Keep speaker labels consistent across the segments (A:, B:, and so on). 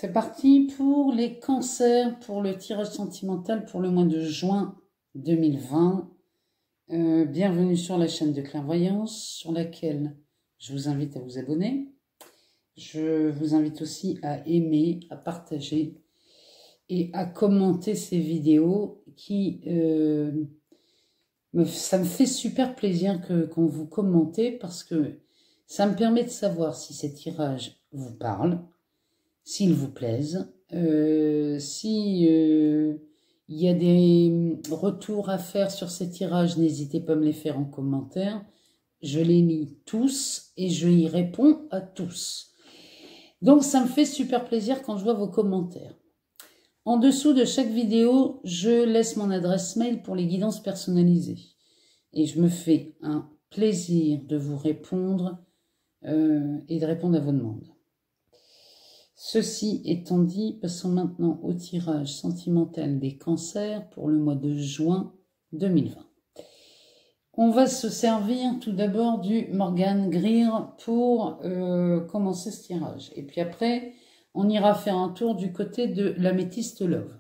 A: C'est parti pour les cancers, pour le tirage sentimental pour le mois de juin 2020. Bienvenue sur la chaîne de clairvoyance sur laquelle je vous invite à vous abonner. Je vous invite aussi à aimer, à partager et à commenter ces vidéos qui... ça me fait super plaisir quand vous commentez parce que ça me permet de savoir si ces tirages vous parlent, s'ils vous plaisent, si il y a des retours à faire sur ces tirages, n'hésitez pas à me les faire en commentaire. Je les lis tous et je y réponds à tous. Donc ça me fait super plaisir quand je vois vos commentaires. En dessous de chaque vidéo, je laisse mon adresse mail pour les guidances personnalisées. Et je me fais un plaisir de vous répondre et de répondre à vos demandes. Ceci étant dit, passons maintenant au tirage sentimental des cancers pour le mois de juin 2020. On va se servir tout d'abord du Morgan Greer pour commencer ce tirage. Et puis après, on ira faire un tour du côté de l'améthyste Love.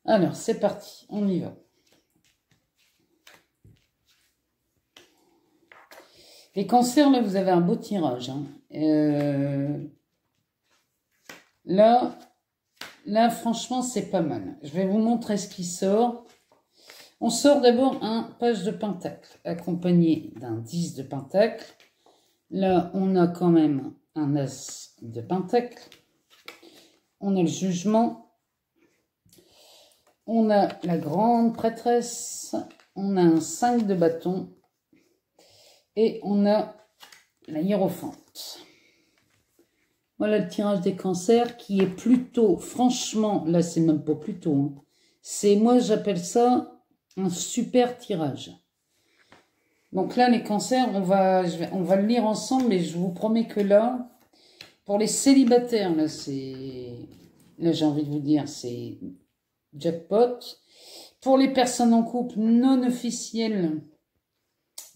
A: Alors, c'est parti, on y va. Les cancers, là, vous avez un beau tirage. Hein. Là, franchement, c'est pas mal. Je vais vous montrer ce qui sort. On sort d'abord un page de pentacle, accompagné d'un 10 de pentacle. Là, on a quand même un as de pentacle. On a le jugement. On a la grande prêtresse. On a un 5 de bâton. Et on a la hiérophante. Voilà le tirage des cancers qui est plutôt, franchement, là c'est même pas plutôt, hein, c'est, moi j'appelle ça un super tirage. Donc là les cancers, on va le lire ensemble, mais je vous promets que là, pour les célibataires, là j'ai envie de vous dire, c'est jackpot. Pour les personnes en couple non officielles,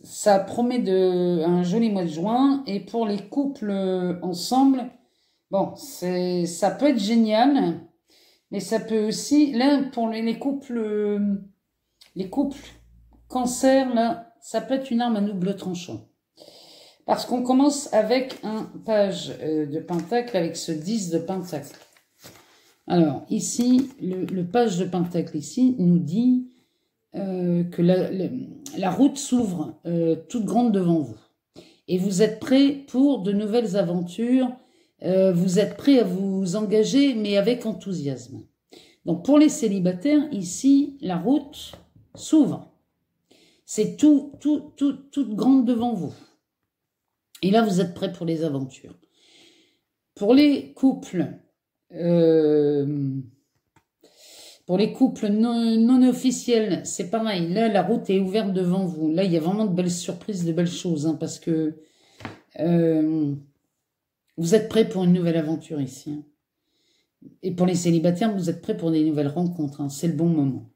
A: ça promet un joli mois de juin. Et pour les couples ensemble, bon, ça peut être génial, mais ça peut aussi, là, pour les couples cancer, là, ça peut être une arme à double tranchant. Parce qu'on commence avec un page de pentacle avec ce 10 de pentacle. Alors, ici, le page de pentacle ici nous dit que la route s'ouvre toute grande devant vous. Et vous êtes prêts pour de nouvelles aventures. Vous êtes prêts à vous engager, mais avec enthousiasme. Donc, pour les célibataires, ici, la route s'ouvre. C'est toute grande devant vous. Et là, vous êtes prêts pour les aventures. Pour les couples... non officiels, c'est pareil. Là, la route est ouverte devant vous. Là, il y a vraiment de belles surprises, de belles choses, hein, parce que vous êtes prêts pour une nouvelle aventure ici. Hein. Et pour les célibataires, vous êtes prêts pour des nouvelles rencontres. Hein, c'est le bon moment.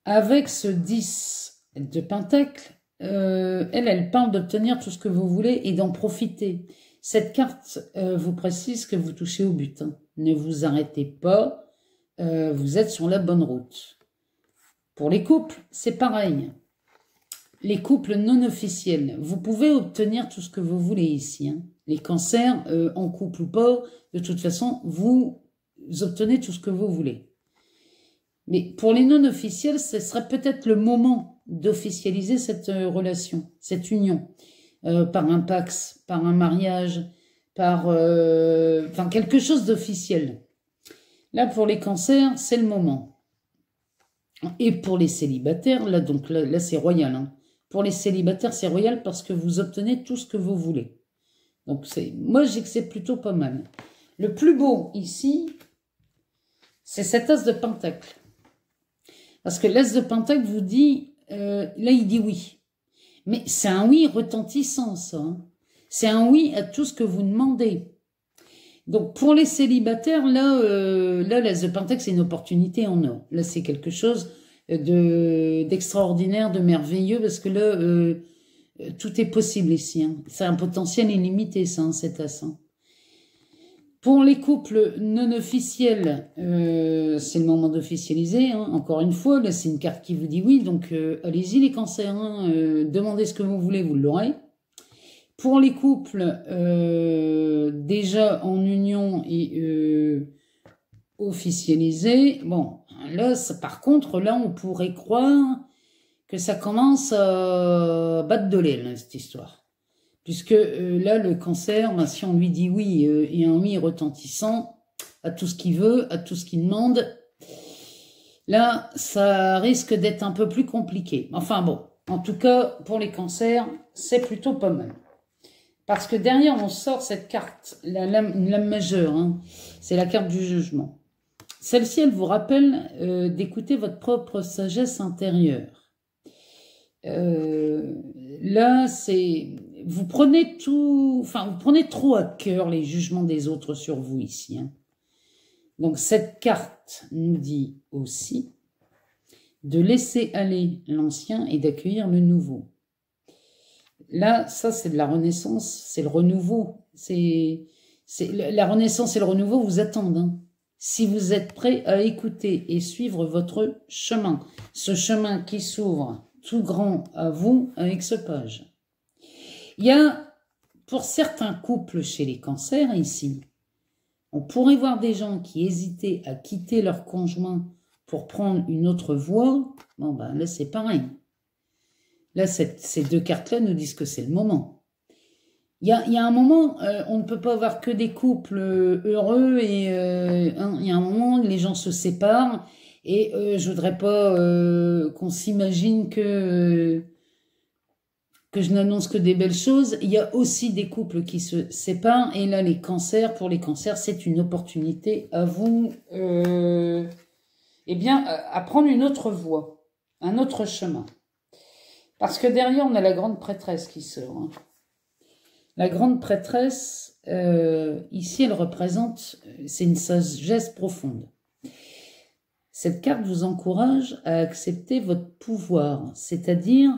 A: Avec ce 10 de pentacle, elle parle d'obtenir tout ce que vous voulez et d'en profiter. Cette carte vous précise que vous touchez au but. Hein. Ne vous arrêtez pas. Vous êtes sur la bonne route. Pour les couples, c'est pareil. Les couples non officiels, vous pouvez obtenir tout ce que vous voulez ici. Hein. Les cancers, en couple ou pas, de toute façon, vous obtenez tout ce que vous voulez. Mais pour les non officiels, ce serait peut-être le moment d'officialiser cette relation, cette union, par un pax, par un mariage, par quelque chose d'officiel. Là, pour les cancers, c'est le moment. Et pour les célibataires, là, donc là c'est royal. Hein. Pour les célibataires, c'est royal parce que vous obtenez tout ce que vous voulez. Donc, moi, je dis que c'est plutôt pas mal. Le plus beau, ici, c'est cet as de pentacle. Parce que l'as de pentacle vous dit, là, il dit oui. Mais c'est un oui retentissant, ça. Hein. C'est un oui à tout ce que vous demandez. Donc, pour les célibataires, là, l'as de pentacle, c'est une opportunité en or. Là, c'est quelque chose d'extraordinaire, de merveilleux, parce que là, tout est possible ici. Hein. C'est un potentiel illimité, ça, hein, cet as. Hein. Pour les couples non officiels, c'est le moment d'officialiser. Hein. Encore une fois, là, c'est une carte qui vous dit oui. Donc, allez-y les cancers. Hein, demandez ce que vous voulez, vous l'aurez. Pour les couples déjà en union et officialisés, bon, là, par contre, là, on pourrait croire que ça commence à battre de l'aile, cette histoire. Puisque là, le cancer, ben, si on lui dit oui et un oui retentissant à tout ce qu'il veut, à tout ce qu'il demande, là, ça risque d'être un peu plus compliqué. Enfin bon, en tout cas, pour les cancers, c'est plutôt pas mal. Parce que derrière, on sort cette carte, une lame majeure, hein, c'est la carte du jugement. Celle-ci, elle vous rappelle d'écouter votre propre sagesse intérieure. Là, c'est... Vous prenez tout... Enfin, vous prenez trop à cœur les jugements des autres sur vous ici. Hein. Donc, cette carte nous dit aussi de laisser aller l'ancien et d'accueillir le nouveau. Là, ça, c'est de la renaissance, c'est le renouveau. La renaissance et le renouveau vous attendent. Hein. Si vous êtes prêt à écouter et suivre votre chemin, ce chemin qui s'ouvre tout grand à vous avec ce page. Il y a, pour certains couples chez les cancers ici, on pourrait voir des gens qui hésitaient à quitter leur conjoint pour prendre une autre voie. Bon, ben là, c'est pareil. Là, ces deux cartes-là nous disent que c'est le moment. Il y a un moment, on ne peut pas avoir que des couples heureux et il y a un moment, les gens se séparent et je voudrais pas qu'on s'imagine que je n'annonce que des belles choses. Il y a aussi des couples qui se séparent et là, les cancers, pour les cancers, c'est une opportunité à vous, eh bien, à prendre une autre voie, un autre chemin. Parce que derrière, on a la grande prêtresse qui sort. Hein. La grande prêtresse, ici, elle représente, c'est une sagesse profonde. Cette carte vous encourage à accepter votre pouvoir, c'est-à-dire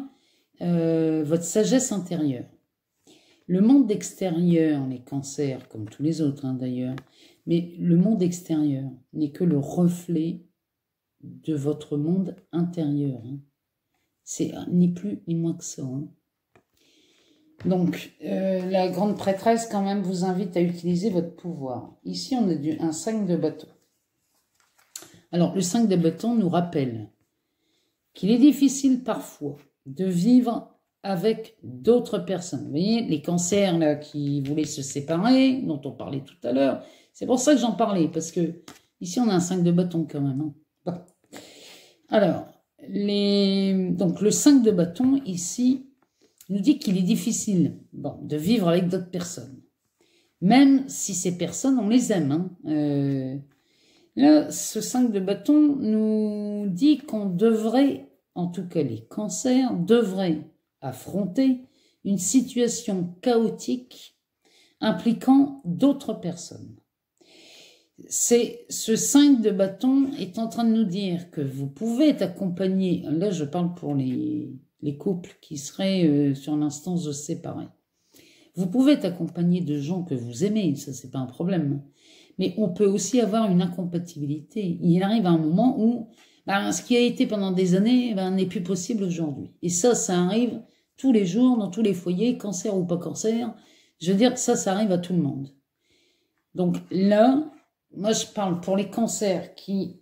A: votre sagesse intérieure. Le monde extérieur, les cancers, comme tous les autres hein, d'ailleurs, mais le monde extérieur n'est que le reflet de votre monde intérieur. Hein. C'est ni plus ni moins que ça. Hein. Donc, la grande prêtresse, quand même, vous invite à utiliser votre pouvoir. Ici, on a un 5 de bâton. Alors, le 5 de bâton nous rappelle qu'il est difficile parfois de vivre avec d'autres personnes. Vous voyez, les cancers là, qui voulaient se séparer, dont on parlait tout à l'heure, c'est pour ça que j'en parlais, parce que ici, on a un 5 de bâton quand même. Hein. Bon. Alors, donc le 5 de bâton, ici, nous dit qu'il est difficile de vivre avec d'autres personnes. Même si ces personnes, on les aime. Hein. Là, ce 5 de bâton nous dit qu'on devrait, en tout cas les cancers, devraient affronter une situation chaotique impliquant d'autres personnes. Ce 5 de bâton est en train de nous dire que vous pouvez être accompagné, là je parle pour les couples qui seraient sur l'instance de séparer. Vous pouvez être accompagné de gens que vous aimez, ça c'est pas un problème. Mais on peut aussi avoir une incompatibilité. Il arrive un moment où ce qui a été pendant des années n'est plus possible aujourd'hui. Et ça arrive tous les jours, dans tous les foyers, cancer ou pas cancer. Je veux dire, ça arrive à tout le monde. Donc là, moi je parle pour les cancers qui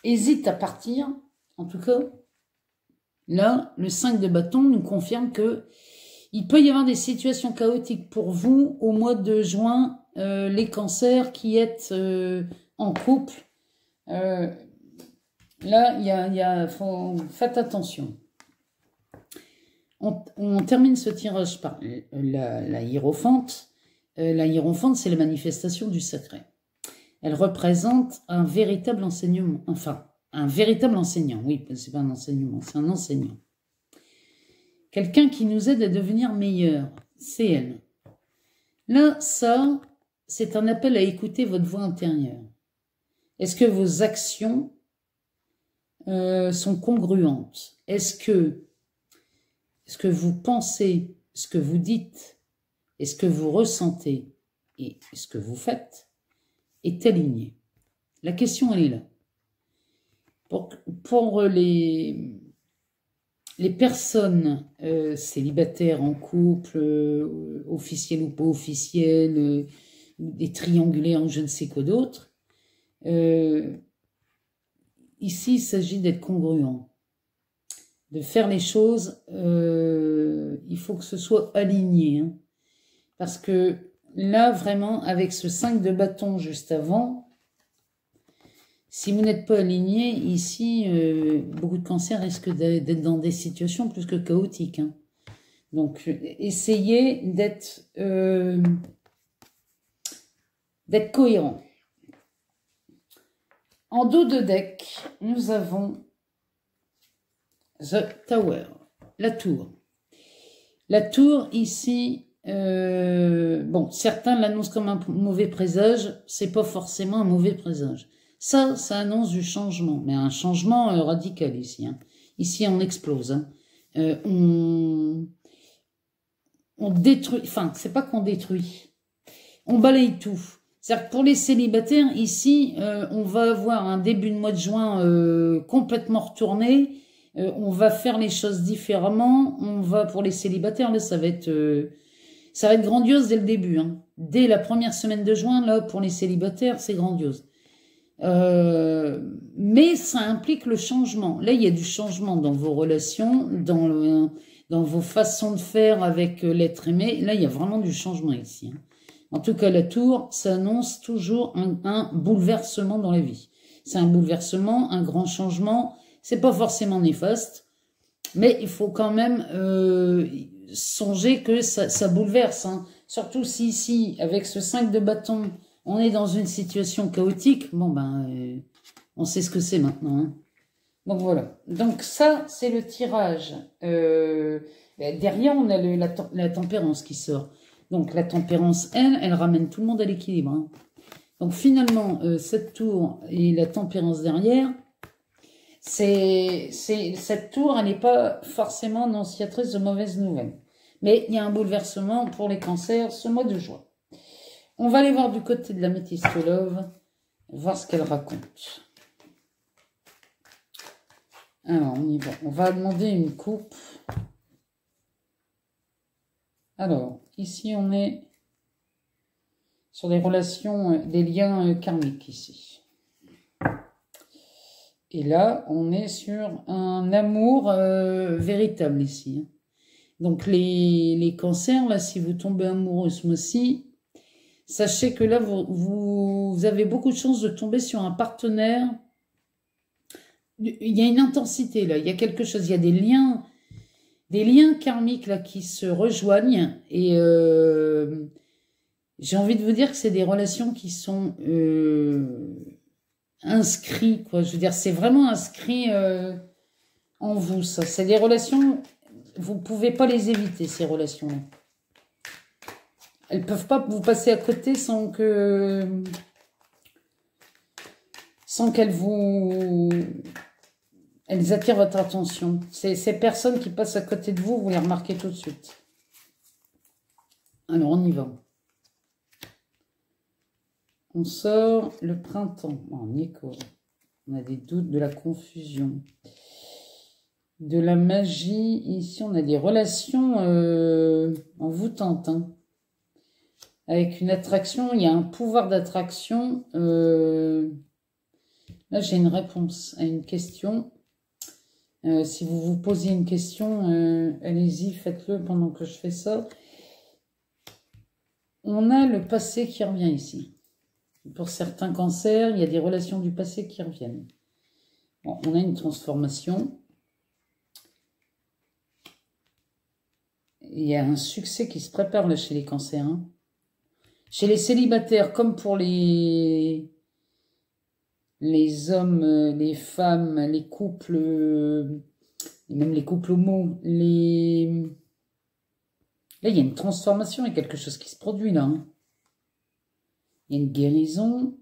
A: hésitent à partir, en tout cas, là, le 5 de bâton nous confirme que il peut y avoir des situations chaotiques pour vous au mois de juin, les cancers qui êtes en couple. Là, faites attention. On termine ce tirage par la hiérophante. La hiérophante, c'est la manifestation du sacré. Elle représente un véritable enseignement, enfin, un véritable enseignant. Oui, c'est pas un enseignement, c'est un enseignant. Quelqu'un qui nous aide à devenir meilleur, c'est elle. Là, ça, c'est un appel à écouter votre voix intérieure. Est-ce que vos actions sont congruentes? Est-ce que vous pensez, ce que vous dites, et ce que vous ressentez et ce que vous faites est aligné. La question, elle est là. Pour les personnes célibataires en couple, officiel ou pas officiel, des triangulaires ou je ne sais quoi d'autre, ici, il s'agit d'être congruent, de faire les choses, il faut que ce soit aligné. Hein, parce que là, vraiment, avec ce 5 de bâton juste avant, si vous n'êtes pas aligné, ici, beaucoup de cancers risquent d'être dans des situations plus que chaotiques. Hein. Donc, essayez d'être cohérent. En dos de deck, nous avons The Tower, la tour. La tour, ici, bon, certains l'annoncent comme un mauvais présage, c'est pas forcément un mauvais présage. Ça annonce du changement, mais un changement radical ici. Hein. Ici, on explose. Hein. On détruit, enfin, c'est pas qu'on détruit, on balaye tout. C'est-à-dire que pour les célibataires, ici, on va avoir un début de mois de juin complètement retourné. On va faire les choses différemment. On va, pour les célibataires, là, ça va être grandiose dès le début. Hein. Dès la première semaine de juin, là, pour les célibataires, c'est grandiose. Mais ça implique le changement. Là, il y a du changement dans vos relations, dans vos façons de faire avec l'être aimé. Là, il y a vraiment du changement ici. Hein. En tout cas, la tour, ça annonce toujours un bouleversement dans la vie. C'est un bouleversement, un grand changement. C'est pas forcément néfaste, mais il faut quand même songer que ça bouleverse. Hein. Surtout si ici, avec ce 5 de bâton, on est dans une situation chaotique, bon ben, on sait ce que c'est maintenant. Hein. Donc voilà. Donc ça, c'est le tirage. Derrière, on a la tempérance qui sort. Donc la tempérance, elle ramène tout le monde à l'équilibre. Hein. Donc finalement, cette tour et la tempérance derrière, cette tour, elle n'est pas forcément annonciatrice de mauvaises nouvelles. Mais il y a un bouleversement pour les cancers ce mois de juin. On va aller voir du côté de la Métiste Love, voir ce qu'elle raconte. Alors, on y va. On va demander une coupe. Alors, ici, on est sur des relations, des liens karmiques ici. Et là, on est sur un amour véritable ici. Donc, les cancers, là, si vous tombez amoureux ce mois-ci, sachez que là, vous avez beaucoup de chances de tomber sur un partenaire. Il y a une intensité, là. Il y a quelque chose. Il y a des liens karmiques, là, qui se rejoignent. Et j'ai envie de vous dire que c'est des relations qui sont inscrites, quoi. Je veux dire, c'est vraiment inscrit en vous, ça. C'est des relations... Vous ne pouvez pas les éviter, ces relations-là. Elles ne peuvent pas vous passer à côté sans qu'elles elles attirent votre attention. Ces personnes qui passent à côté de vous, vous les remarquez tout de suite. Alors, on y va. On sort le printemps. Oh, Nico. On a des doutes, de la confusion. De la magie. Ici, on a des relations envoûtantes. Hein. Avec une attraction, il y a un pouvoir d'attraction. Là, j'ai une réponse à une question. Si vous vous posez une question, allez-y, faites-le pendant que je fais ça. On a le passé qui revient ici. Pour certains cancers, il y a des relations du passé qui reviennent. Bon, on a une transformation. Il y a un succès qui se prépare là chez les cancers. Hein. Chez les célibataires, comme pour les hommes, les femmes, les couples, même les couples homo, là, il y a une transformation, il y a quelque chose qui se produit là. Hein. Il y a une guérison.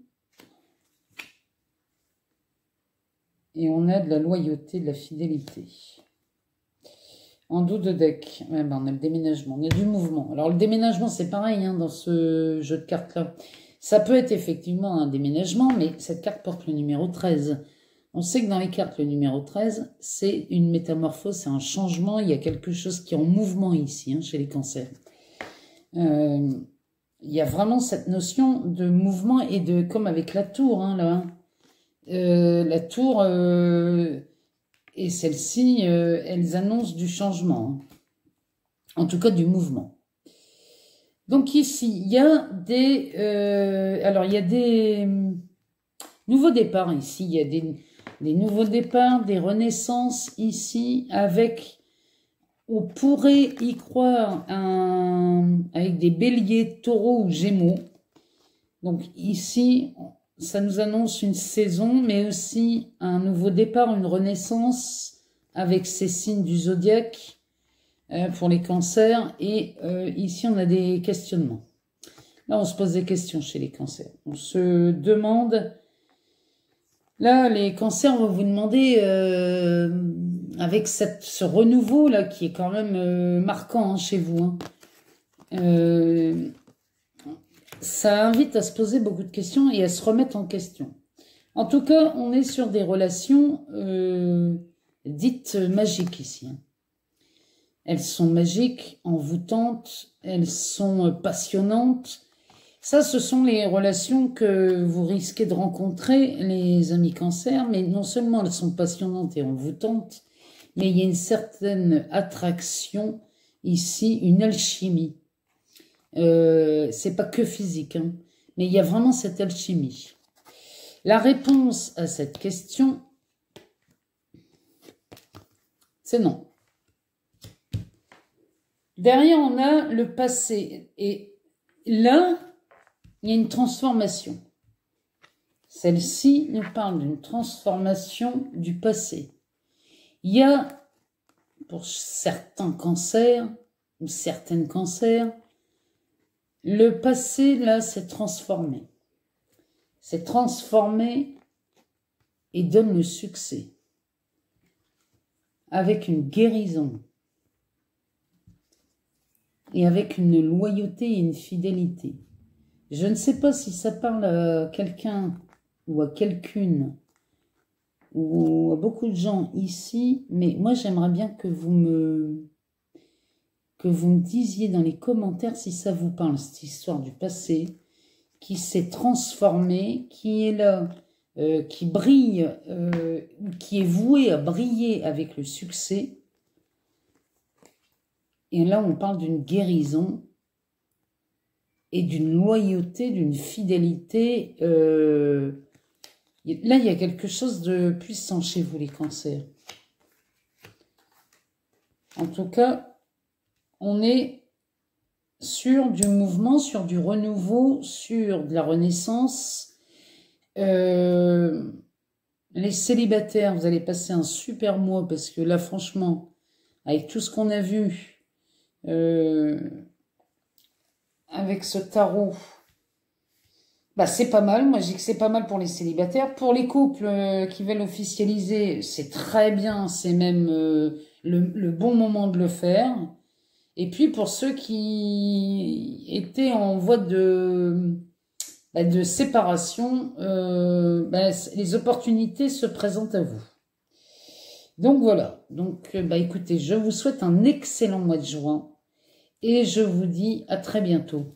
A: Et on a de la loyauté, de la fidélité. En dos de deck, ouais, ben on a le déménagement, on a du mouvement. Alors le déménagement, c'est pareil hein, dans ce jeu de cartes-là. Ça peut être effectivement un déménagement, mais cette carte porte le numéro 13. On sait que dans les cartes, le numéro 13, c'est une métamorphose, c'est un changement, il y a quelque chose qui est en mouvement ici, hein, chez les cancers. Il y a vraiment cette notion de mouvement et de, comme avec la tour, hein, là. La tour... et celles-ci, elles annoncent du changement, hein. En tout cas du mouvement. Donc ici, il y a des... alors, il y a des nouveaux départs ici. Il y a des nouveaux départs, des renaissances ici, avec... On pourrait y croire avec des béliers, taureaux ou gémeaux. Donc ici... Ça nous annonce une saison, mais aussi un nouveau départ, une renaissance avec ces signes du zodiaque pour les cancers. Et ici, on a des questionnements. Là, on se pose des questions chez les cancers. On se demande... Là, les cancers vont vous demander, avec ce renouveau-là, qui est quand même marquant hein, chez vous, hein, ça invite à se poser beaucoup de questions et à se remettre en question. En tout cas, on est sur des relations dites magiques ici. Elles sont magiques, envoûtantes, elles sont passionnantes. Ça, ce sont les relations que vous risquez de rencontrer, les amis cancers, mais non seulement elles sont passionnantes et envoûtantes, mais il y a une certaine attraction ici, une alchimie. C'est pas que physique, hein, mais il y a vraiment cette alchimie. La réponse à cette question, c'est non. Derrière, on a le passé. Et là, il y a une transformation. Celle-ci nous parle d'une transformation du passé. Il y a, pour certains cancers, ou certaines cancers, le passé, là, s'est transformé. S'est transformé et donne le succès. Avec une guérison. Et avec une loyauté et une fidélité. Je ne sais pas si ça parle à quelqu'un ou à quelqu'une ou à beaucoup de gens ici, mais moi, j'aimerais bien que vous me disiez dans les commentaires si ça vous parle, cette histoire du passé, qui s'est transformé, qui est là, qui brille, qui est voué à briller avec le succès. Et là, on parle d'une guérison et d'une loyauté, d'une fidélité. Là, il y a quelque chose de puissant chez vous, les cancers. En tout cas, on est sur du mouvement, sur du renouveau, sur de la renaissance. Les célibataires, vous allez passer un super mois parce que là, franchement, avec tout ce qu'on a vu, avec ce tarot, bah, c'est pas mal. Moi, je dis que c'est pas mal pour les célibataires. Pour les couples qui veulent officialiser, c'est très bien. C'est même le bon moment de le faire. Et puis, pour ceux qui étaient en voie de séparation, les opportunités se présentent à vous. Donc, voilà. Donc, écoutez, je vous souhaite un excellent mois de juin et je vous dis à très bientôt.